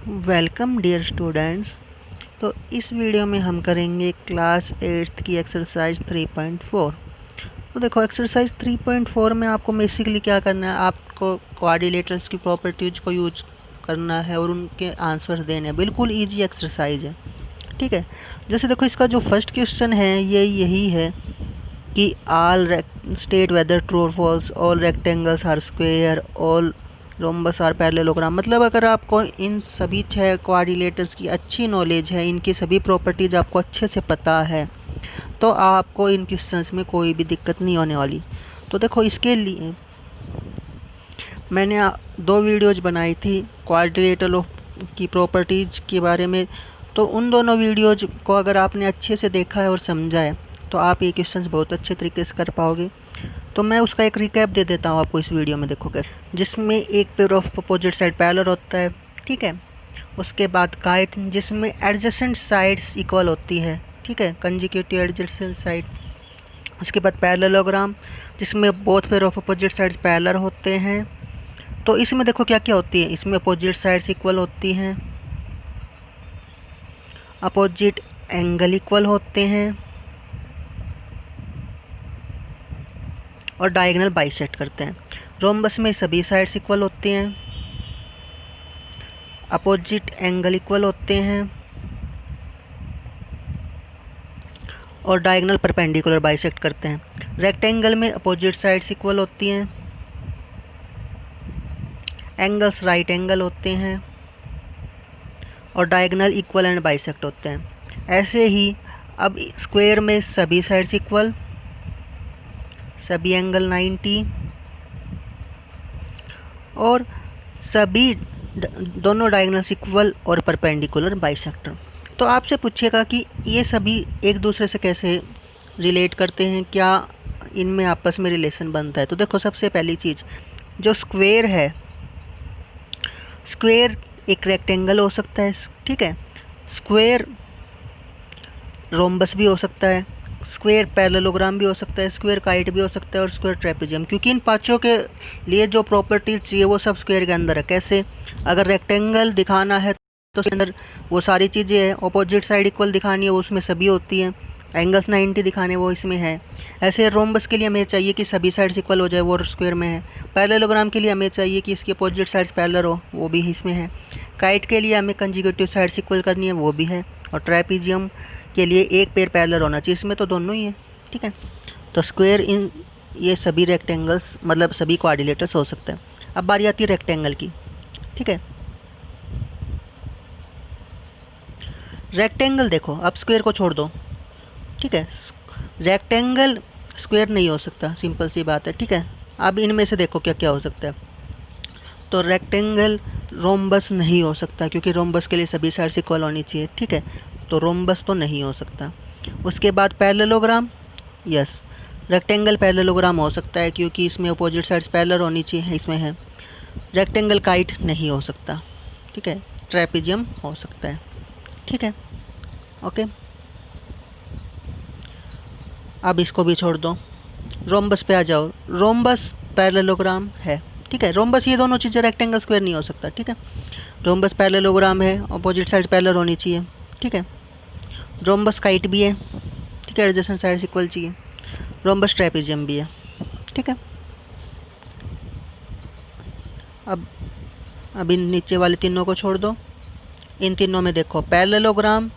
Welcome dear students. तो इस video में हम करेंगे क्लास 8th की एक्सरसाइज 3.4। तो देखो एक्सरसाइज 3.4 में आपको बेसिकली क्या करना है, आपको क्वाड्रिलेटरल्स की प्रॉपर्टीज को यूज करना है और उनके आंसर्स देने हैं। बिल्कुल इजी एक्सरसाइज है, ठीक है। जैसे देखो इसका जो फर्स्ट क्वेश्चन है ये यही है कि ऑल स्टेट वेदर ट्रू और false, all rectangles are square, all rhombus are parallelogram. मतलब अगर आपको इन सभी 6 क्वाड्रिलेटर्स की अच्छी नॉलेज है, इनकी सभी प्रॉपर्टीज आपको अच्छे से पता है, तो आपको इन क्वेश्चंस में कोई भी दिक्कत नहीं होने वाली। तो देखो इसके लिए मैंने 2 वीडियोज बनाई थी क्वाड्रिलेटर की प्रॉपर्टीज के बारे में। तो उन दोनों वीडियोज को अगर आपने अच्छे से देखा है और समझा है तो आप ये क्वेश्चंस बहुत अच्छे तरीके से कर पाओगे। तो मैं उसका एक रिकैप दे देता हूँ आपको इस वीडियो में। देखो कैसे, जिसमें एक pair of opposite side parallel होता है, ठीक है। उसके बाद काइट जिसमें एडजेसेंट साइड्स इक्वल होती है, ठीक है, कंजिक्यूटिव एडजेसेंट साइड। उसके बाद पैरेललोग्राम जिसमें both pair of opposite sides parallel होते हैं। तो इसमें देखो क्या क्या होती है, इसमें अपोजिट साइड्स इक्वल होती हैं, अपोजिट एंगल इक्वल होते हैं और डायगोनल बाइसेक्ट करते हैं। रोम्बस में सभी साइड्स इक्वल होती हैं, अपोजिट एंगल इक्वल होते हैं और डायगोनल परपेंडिकुलर बाइसेक्ट करते हैं। रेक्टेंगल में अपोजिट साइड्स इक्वल होती हैं, एंगल्स राइट एंगल होते हैं और डायगोनल इक्वल एंड बाइसेक्ट होते हैं। ऐसे ही अब स्क्वायर में सभी साइड्स इक्वल, सभी एंगल 90 और सभी दोनों डायगोनल्स इक्वल और परपेंडिकुलर बाइसेक्टर। तो आपसे पूछेगा कि ये सभी एक दूसरे से कैसे रिलेट करते हैं, क्या इनमें आपस में रिलेशन बनता है। तो देखो सबसे पहली चीज़, जो स्क्वायर है, स्क्वायर एक रेक्टेंगल हो सकता है, ठीक है। स्क्वायर रोम्बस भी हो सकता है, स्क्वायर पैरेललोग्राम भी हो सकता है, स्क्वायर काइट भी हो सकता है और स्क्वायर ट्रेपेजियम। क्योंकि इन पांचों के लिए जो प्रॉपर्टीज चाहिए वो सब स्क्वायर के अंदर है। कैसे, अगर रेक्टेंगल दिखाना है तो उसके अंदर वो सारी चीज़ें हैं, अपोजिट साइड इक्वल दिखानी है वो उसमें सभी होती हैं, एंगल्स 90 दिखाने वो इसमें है। ऐसे रोम्बस के लिए हमें चाहिए कि सभी साइड्स इक्वल हो जाए, वो स्क्वायर में है। पैरेललोग्राम के लिए हमें चाहिए कि इसकी अपोजिट साइड्स पैरेलल हो, वो भी इसमें है। काइट के लिए हमें कंजिक्यूटिव साइड्स इक्वल करनी है, वो भी है। और ट्रेपेजियम के लिए एक पेयर पैरेलल होना चाहिए, इसमें तो दोनों ही है, ठीक है। तो स्क्वायर इन ये सभी रेक्टेंगल्स मतलब सभी क्वाड्रिलेटर्स हो सकते हैं। अब बारी आती है रेक्टेंगल की, ठीक है। रेक्टेंगल देखो, अब स्क्वायर को छोड़ दो, ठीक है। रेक्टेंगल स्क्वायर नहीं हो सकता, सिंपल सी बात है, ठीक है। अब इनमें से देखो क्या क्या हो सकता है। तो रेक्टेंगल रोम्बस नहीं हो सकता क्योंकि रोम्बस के लिए सभी साइड्स इक्वल होनी चाहिए, ठीक है। तो रोम्बस तो नहीं हो सकता। उसके बाद पैरेललोग्राम, यस, रेक्टेंगल पैरेललोग्राम हो सकता है क्योंकि इसमें अपोजिट साइड्स पैरेलल होनी चाहिए, इसमें है। रेक्टेंगल काइट नहीं हो सकता, ठीक है। ट्रेपेजियम हो सकता है, ठीक है, ओके। अब इसको भी छोड़ दो, रोम्बस पे आ जाओ। रोम्बस पैरेललोग्राम है, ठीक है। रोम्बस ये दोनों चीज़ें, रेक्टेंगल स्क्वायर नहीं हो सकता, ठीक है। रोम्बस पैरेललोग्राम है, अपोजिट साइड पैरेलल होनी चाहिए, ठीक है। रोम्बस काइट भी है, ठीक है, एडजेसेंट साइड्स इक्वल चाहिए। रोम्बस ट्रेपेजियम भी है, ठीक है। अब इन नीचे वाले तीनों को छोड़ दो। इन तीनों में देखो पैरेललोग्राम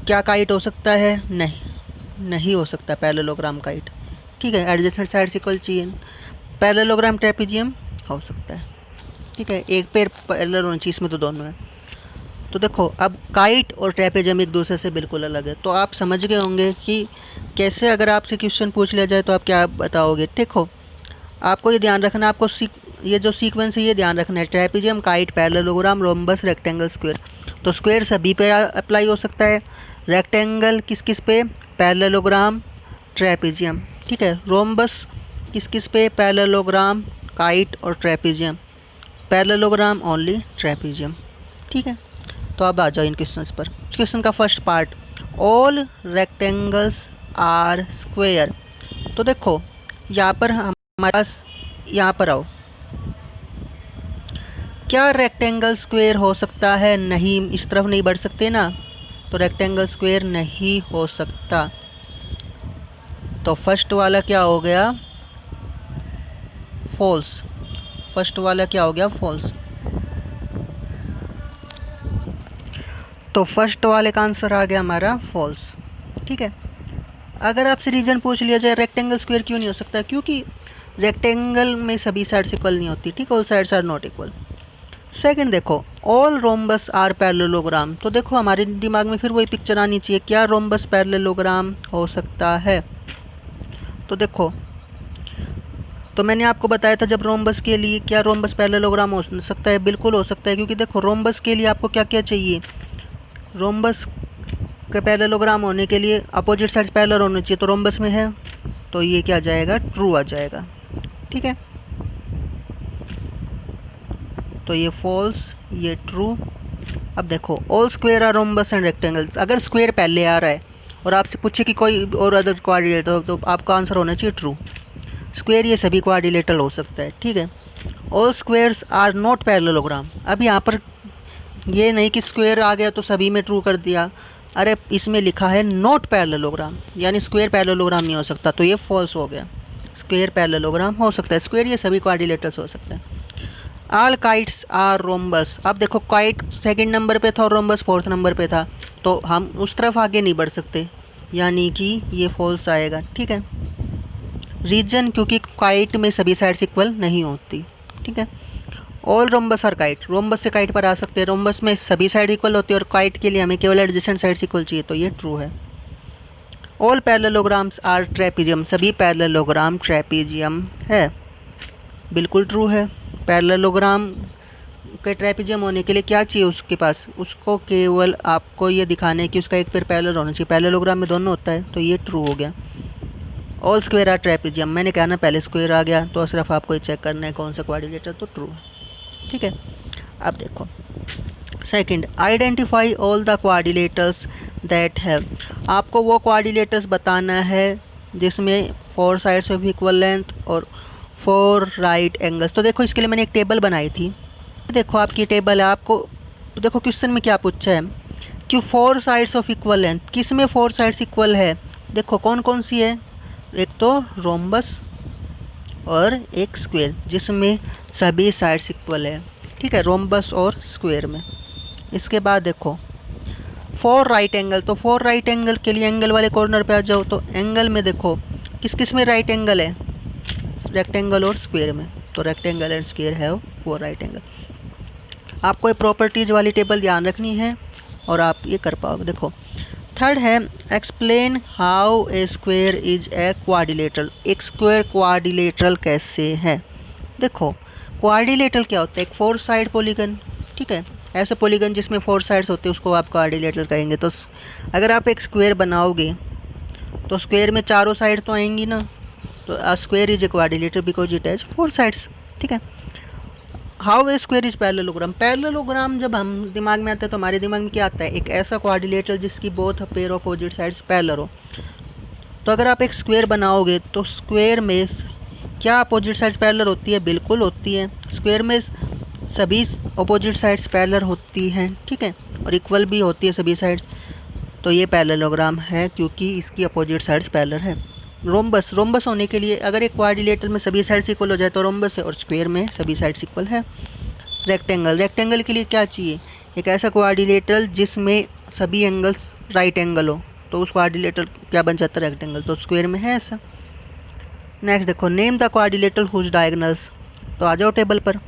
क्या काइट हो सकता है, नहीं हो सकता पैरेललोग्राम काइट, ठीक है। एडजेसेंट साइड्स इक्वल चाहिए। पैरेललोग्राम ट्रेपेजियम हो सकता है, ठीक है। एक पेयर पैरेलल होनी चाहिए, इसमें तो दोनों है। तो देखो अब काइट और ट्रेपेजियम एक दूसरे से बिल्कुल अलग है। तो आप समझ गए होंगे कि कैसे अगर आपसे क्वेश्चन पूछ लिया जाए तो आप क्या बताओगे। देखो आपको ये ध्यान रखना, आपको ये जो सीक्वेंस है ये ध्यान रखना है, trapezium, kite, parallelogram, rhombus, rectangle, square. तो स्क्वायर सभी पे अप्लाई हो सकता है, रेक्टेंगल किस किस पे, पैरेललोग्राम, ट्रेपेजियम, ठीक है। रोम्बस किस किस पे, पैरेललोग्राम, काइट और ट्रेपेजियम, पैरेललोग्राम ओनली ट्रेपेजियम, ठीक है। तो अब आ जाओ इन क्वेश्चंस पर। क्वेश्चन का first part, all rectangles are square. तो देखो यहाँ पर हमारे पास, यहाँ पर आओ, क्या रेक्टेंगल स्क्वायर हो सकता है? नहीं, इस तरफ नहीं बढ़ सकते ना, तो रेक्टेंगल स्क्वायर नहीं हो सकता। तो फर्स्ट वाला क्या हो गया? फॉल्स। फर्स्ट वाला क्या हो गया? फॉल्स। तो फर्स्ट वाले का आंसर आ गया हमारा फॉल्स। ठीक है। अगर आपसे रीजन पूछ लिया जाए रेक्टेंगल स्क्वायर क्यों नहीं हो सकता, क्योंकि रेक्टेंगल में सभी साइड्स इक्वल नहीं होती। ठीक है, all sides are not equal. Second देखो, ऑल रोम्बस आर पैरेललोग्राम। तो देखो हमारे दिमाग में फिर वही पिक्चर आनी चाहिए, क्या रोम्बस पैरेललोग्राम हो सकता है? तो देखो, तो मैंने आपको बताया था जब रोम्बस के लिए, क्या रोम्बस पैरेललोग्राम हो सकता है? बिल्कुल हो सकता है, क्योंकि देखो रोम्बस के लिए आपको क्या क्या चाहिए? रोम्बस के पैरेललोग्राम होने के लिए अपोजिट साइड्स पैरेलल होने चाहिए, तो रोम्बस में है, तो ये क्या आ जाएगा? ट्रू आ जाएगा। ठीक है, तो ये फॉल्स, ये ट्रू। अब देखो, all square are rhombus and rectangles. अगर स्क्वायर पहले आ रहा है और आपसे पूछे कि कोई और अदर क्वाड्रिलेटरल हो, तो आपका आंसर होना चाहिए ट्रू। स्क्वायर ये सभी क्वाड्रिलेटरल हो सकता है। ठीक है, all squares are not parallelogram. अब यहाँ पर ये नहीं कि स्क्वायर आ गया तो सभी में ट्रू कर दिया। अरे इसमें लिखा है नॉट पैरेललोग्राम, यानी स्क्वायर पैरेललोग्राम नहीं हो सकता, तो ये फॉल्स हो गया। स्क्वायर पैरेललोग्राम हो सकता है, स्क्वायर ये सभी क्वाड्रिलेटरल्स हो सकते हैं। All kites are rhombus. अब देखो, काइट सेकंड नंबर पे था और रोम्बस फोर्थ नंबर पे था, तो हम उस तरफ आगे नहीं बढ़ सकते, यानी कि ये फॉल्स आएगा। ठीक है, रीजन क्योंकि काइट में सभी साइड्स इक्वल नहीं होती। ठीक है, all rhombus are kite. Rhombus से काइट पर आ सकते हैं, रोम्बस में सभी साइड इक्वल होती है और काइट के लिए हमें केवल एडजेसेंट साइड्स इक्वल चाहिए, तो ये ट्रू है। All parallelograms are trapezium. सभी पैरेललोग्राम ट्रेपीजियम है, बिल्कुल ट्रू है। पैरेललोग्राम के ट्रेपीजियम होने के लिए क्या चाहिए उसके पास? उसको केवल आपको ये दिखाने कि उसका एक पैर पैरेलल होना चाहिए। पैरेललोग्राम में दोनों होता है, तो ये ट्रू हो गया। ऑल स्क्वायर आर ट्रेपीजियम, मैंने कहा ना पहले स्क्वायर आ गया, तो सिर्फ आपको ये चेक करना है कौन सा क्वाड्रिलेटर, तो ट्रू है। ठीक है, अब देखो second, identify all the quadrilaterals that have. आपको वो क्वाड्रिलेटर्स बताना है जिसमें 4 साइड्स ऑफ इक्वल लेंथ और 4 राइट एंगल्स। तो देखो इसके लिए मैंने एक टेबल बनाई थी, देखो आपकी टेबल है। आपको तो देखो क्वेश्चन में क्या पूछा है कि 4 साइड्स ऑफ इक्वल लेंथ, किस में 4 साइड्स इक्वल है? देखो कौन कौन सी है, एक तो रोम्बस और एक स्क्वायर जिसमें सभी साइड्स इक्वल है। ठीक है, रोम्बस और स्क्वायर में। इसके बाद देखो 4 राइट एंगल, तो 4 राइट एंगल के लिए एंगल वाले कॉर्नर पे आ जाओ। तो एंगल में देखो किस किस में राइट एंगल है? रेक्टेंगल और स्क्वायर में, तो रेक्टेंगल एंड स्क्वायर है 4 राइट एंगल। आपको ये प्रॉपर्टीज वाली टेबल ध्यान रखनी है और आप ये कर पाओगे। देखो थर्ड है, explain how a square is a quadrilateral. एक स्क्वायर क्वाड्रिलेटरल कैसे है? देखो क्वाड्रिलेटरल क्या होता है? एक 4 साइड पॉलीगन। ठीक है, ऐसे पॉलीगन जिसमें 4 साइड्स होते हैं उसको आप क्वाड्रिलेटरल कहेंगे। तो अगर आप एक स्क्वायर बनाओगे तो स्क्वायर में चारों साइड तो आएंगी ना, तो a square is a quadrilateral because it has 4 sides. ठीक है, how a square is parallelogram. Parallelogram जब हम दिमाग में आता है तो हमारे दिमाग में क्या आता है? एक ऐसा क्वाड्रिलेटरल जिसकी both pair opposite sides parallel हो। तो अगर आप एक स्क्वायर बनाओगे तो स्क्वायर में क्या अपोजिट साइड्स पैरेलल होती है? बिल्कुल होती है। स्क्वायर में सभी अपोजिट साइड्स पैरेलल होती हैं। ठीक है, और इक्वल भी होती है सभी साइड्स, तो ये पैरेललोग्राम है क्योंकि इसकी अपोजिट साइड्स पैरेलल है। रोम्बस, रोम्बस होने के लिए अगर एक क्वाड्रिलेटरल में सभी साइड्स इक्वल हो जाए तो रोम्बस है, और स्क्वायर में सभी साइड्स इक्वल है। रेक्टेंगल, रेक्टेंगल के लिए क्या चाहिए? एक ऐसा क्वाड्रिलेटरल जिसमें सभी एंगल्स राइट एंगल हो, तो उस क्वाड्रिलेटरल क्या बन जाता है? रेक्टेंगल। तो स्क्वायर में है ऐसा। नेक्स्ट देखो, name the quadrilateral whose diagonals. तो आ जाओ टेबल पर,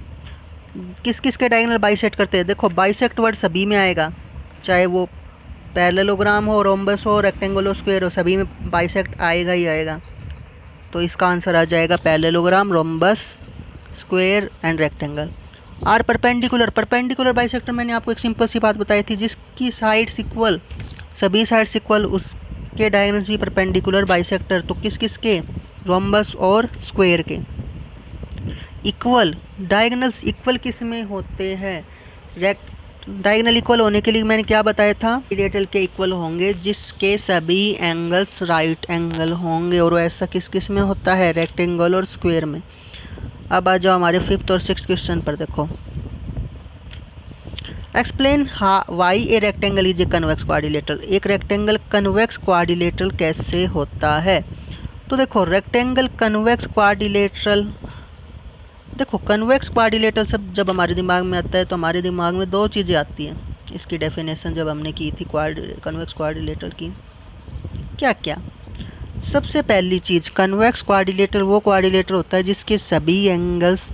किस किस के डायगोनल बाइसेक्ट करते हैं? देखो बाइसेक्ट वर्ड सभी में आएगा, चाहे वो पैरेललोग्राम हो, रोम्बस हो, रेक्टेंगल हो, स्क्वायर हो, सभी में बाइसेक्ट आएगा ही आएगा। तो इसका आंसर आ जाएगा parallelogram, rhombus, square and rectangle. Are perpendicular, perpendicular bisector मैंने आपको एक सिंपल सी बात बताई थी, जिसकी साइड्स इक्वल, सभी साइड्स इक्वल, उसके डायगोनल्स भी परपेंडिकुलर बाइसेक्टर। तो किस किस के? रोम्बस और स्क्वायर के। इक्वल, डायगोनल्स इक्वल किस में होते हैं? डायगोनल इक्वल होने के लिए मैंने क्या बताया था? क्वाड्रिलेटरल के इक्वल होंगे जिसके सभी एंगल्स राइट एंगल होंगे, और ऐसा किस किस में होता है? रेक्टेंगल और स्क्वायर में। अब आ जाओ हमारे 5th और 6th क्वेश्चन पर। देखो explain why a rectangle is a convex quadrilateral. एक रेक्टेंगल कन्वेक्स क्वाड्रिलेटरल कैसे होता है? तो देखो रेक्टेंगल कन्वेक्स क्वाड्रिलेटरल, देखो कन्वेक्स क्वाड्रिलेटरल सब जब हमारे दिमाग में आता है तो हमारे दिमाग में दो चीज़ें आती हैं। इसकी डेफिनेशन जब हमने की थी कन्वेक्स क्वाड्रिलेटरल की, क्या क्या? सबसे पहली चीज़, कन्वेक्स क्वाड्रिलेटरल वो क्वाड्रिलेटरल होता है जिसके सभी एंगल्स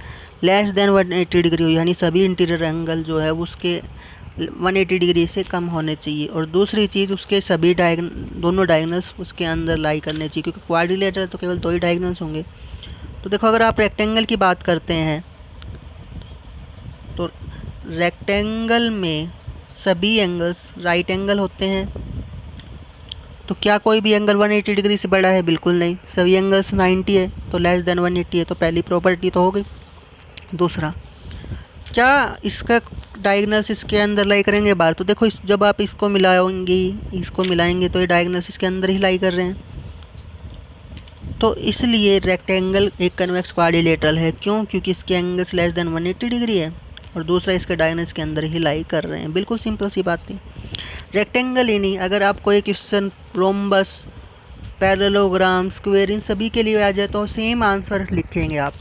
लेस देन 180 डिग्री हो, यानी सभी इंटीरियर एंगल जो है उसके 180 डिग्री से कम होने चाहिए। और दूसरी चीज़, उसके सभी दोनों डायगनल्स उसके अंदर लाई करने चाहिए, क्योंकि क्वाड्रिलेटरल तो केवल दो ही डायगनल्स होंगे। तो देखो अगर आप रेक्टेंगल की बात करते हैं तो रेक्टेंगल में सभी एंगल्स राइट एंगल होते हैं। तो क्या कोई भी एंगल 180 डिग्री से बड़ा है? बिल्कुल नहीं। सभी एंगल्स 90 है तो लेस देन 180 है, तो पहली प्रॉपर्टी तो हो गई। दूसरा, क्या इसका डायगनल्स इसके अंदर लाई करेंगे बाहर? तो देखो जब आप इसको मिलाएंगे तो ये डायगनल्स इसके अंदर ही लाई कर रहे हैं। तो इसलिए रेक्टेंगल एक कन्वेक्स क्वाड्रिलेटरल है। क्यों? क्योंकि इसके एंगल्स लेस देन 180 डिग्री है और दूसरा इसके डायगनल्स के अंदर ही लाई कर रहे हैं। बिल्कुल सिंपल सी बात थी। रेक्टेंगल ही नहीं, अगर आपको एक क्वेश्चन रोम्बस, पैरेललोग्राम, स्क्वायर इन सभी के लिए आ जाए तो सेम आंसर लिखेंगे आप।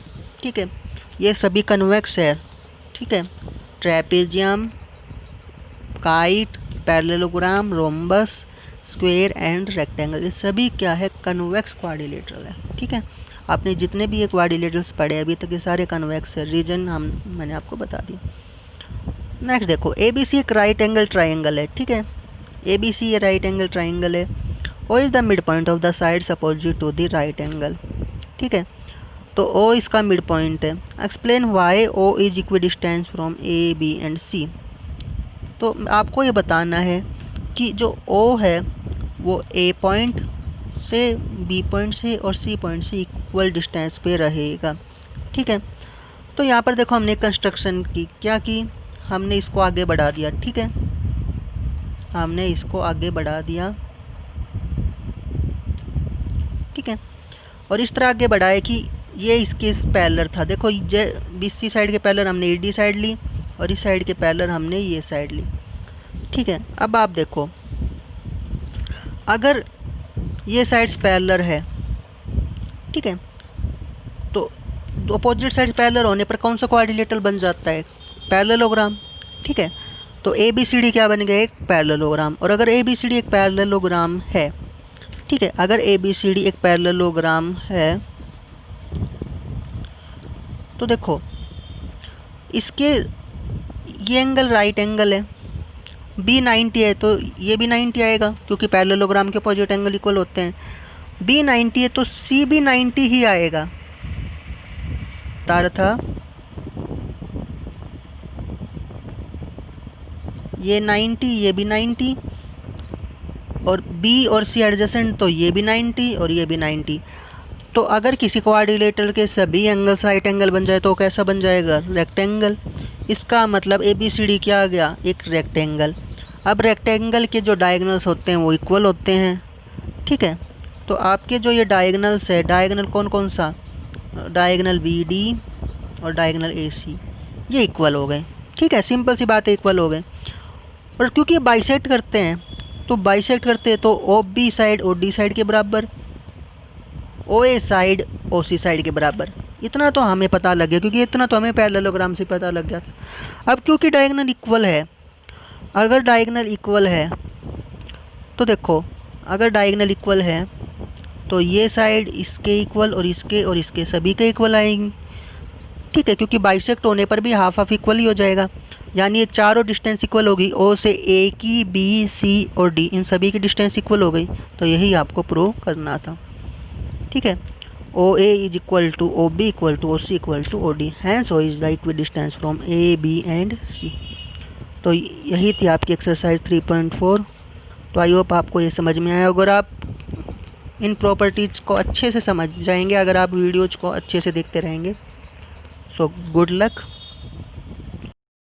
ठीक है, ये सभी कन्वेक्स है। ठीक है, trapezium, kite, parallelogram, rhombus, square and rectangle, ये सभी क्या है? कन्वेक्स क्वाड्रिलेटरल है। ठीक है, आपने जितने भी ये क्वाड्रिलेटरल्स पढ़े अभी तक ये सारे कन्वेक्स है। रीजन मैंने आपको बता दिया। नेक्स्ट देखो, ए बी सी एक राइट एंगल ट्राइंगल है। ठीक है, ए बी सी ये राइट एंगल ट्राइंगल है। O is the midpoint of the sides opposite to the right angle. ठीक है, तो ओ इसका मिड पॉइंट है। Explain why O is equidistance from A B and C. तो आपको ये बताना है कि जो ओ है वो ए पॉइंट से, बी पॉइंट से और सी पॉइंट से इक्वल डिस्टेंस पे रहेगा। ठीक है, तो यहाँ पर देखो हमने कंस्ट्रक्शन की, क्या की? हमने इसको आगे बढ़ा दिया। ठीक है, हमने इसको आगे बढ़ा दिया। ठीक है, और इस तरह आगे बढ़ाए कि ये इसके पैरेलल था। देखो बीसी साइड के पैरेलल हमने ईडी साइड ली और इस साइड के पैरेलल हमने ये साइड ली। ठीक है, अब आप देखो अगर ये साइड्स पैरेलल है, ठीक है, तो अपोजिट साइड पैरेलल होने पर कौन सा क्वाड्रिलेटरल बन जाता है? पैरेललोग्राम। ठीक है, तो ए बी सी डी क्या बन गया? एक पैरेललोग्राम। और अगर ए बी सी डी एक पैरेललोग्राम है, ठीक है, अगर ए बी सी डी एक पैरेललोग्राम है तो देखो इसके ये एंगल राइट एंगल है, बी 90 है तो ये भी 90 आएगा, क्योंकि पैरेललोग्राम के अपोजिट एंगल इक्वल होते हैं। बी 90 है तो सी भी 90 ही आएगा। तार था ये 90, ये भी 90, और बी और सी एडजेसेंट तो ये भी 90 और ये भी 90। तो अगर किसी क्वाड्रिलेटरल के सभी एंगल्स राइट एंगल बन जाए तो कैसा बन जाएगा? रेक्टेंगल। इसका मतलब ए बी सी डी क्या आ गया? एक रेक्टेंगल। अब रेक्टेंगल के जो डायगनल्स होते हैं वो इक्वल होते हैं। ठीक है, तो आपके जो ये डायगनल्स है, डायगनल कौन कौन सा? डायगनल बी डी और डायगनल ए सी, ये इक्वल हो गए। ठीक है, सिंपल सी बात है, इक्वल हो गए। और क्योंकि ये बाइसेक्ट करते हैं तो O B side O D side के बराबर, ओ ए साइड ओ सी साइड के बराबर। इतना तो हमें पता लग गया, क्योंकि इतना तो हमें पैरेललोग्राम से पता लग गया था। अब क्योंकि डायगनल इक्वल है, अगर डायगनल इक्वल है तो देखो, अगर डायगनल इक्वल है तो ये साइड इसके इक्वल और इसके सभी के इक्वल आएंगी। ठीक है, क्योंकि बाइसेक्ट होने पर भी हाफ हाफ इक्वल ही हो जाएगा, यानी ये चारों डिस्टेंस इक्वल होगी। ओ से ए की, बी, सी और डी, इन सभी की डिस्टेंस इक्वल हो गई। तो यही आपको प्रूव करना था। ठीक है, O A is equal to O B equal to O C equal to O D, hence O is the equal distance from A B and C. तो यही थी आपकी एक्सरसाइज 3.4। तो आई होप आपको ये समझ में आया। अगर आप इन प्रॉपर्टीज़ को अच्छे से समझ जाएंगे, अगर आप वीडियोज़ को अच्छे से देखते रहेंगे, सो गुड लक।